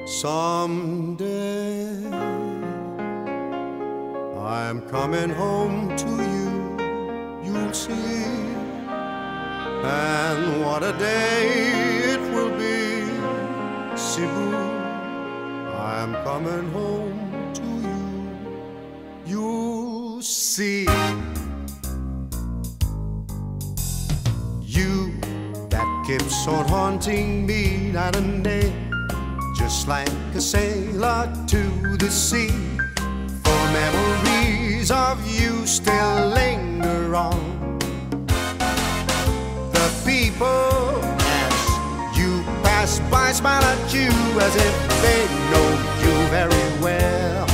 Someday I'm coming home to you, you'll see. And what a day it will be, Cebu. I'm coming home to you, you'll see. You that keeps on haunting me night and day, just like a sailor to the sea. For memories of you still linger on. The people as you pass by smile at you as if they know you very well.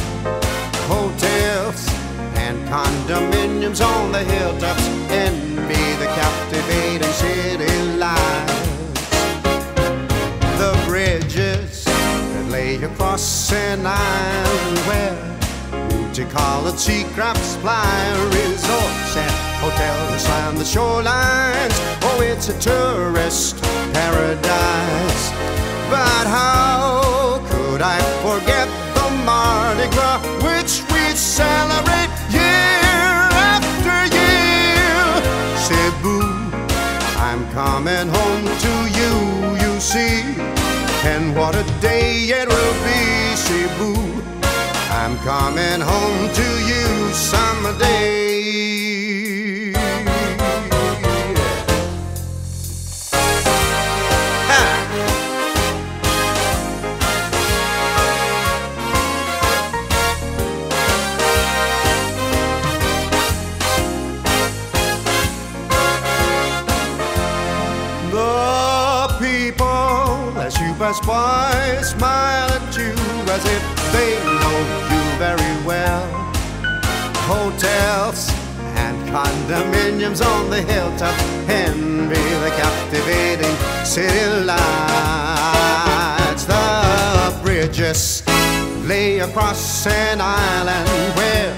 Hotels and condominiums on the hilltops envy the captivating city lights. The bridges lay across an island where multicolored sea crafts fly. Resorts and hotels line the shorelines. Oh, it's a tourist paradise. But how could I forget the Mardi Gras, which we celebrate year after year? Cebu, I'm coming home to you, you see. And what a day it will be, Cebu. I'm coming home to you someday. The people as you pass by smile at you as if they know you very well. Hotels and condominiums on the hilltop envy the captivating city lights. The bridges lay across an island where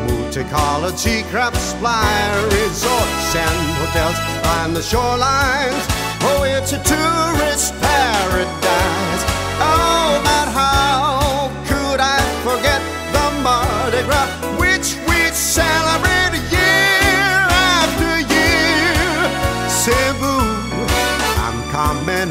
multicolored sea crafts fly. Resorts and hotels on the shorelines. Oh, it's a tourist paradise. Oh, but how could I forget the Mardi Gras, which we celebrate year after year? Cebu, I'm coming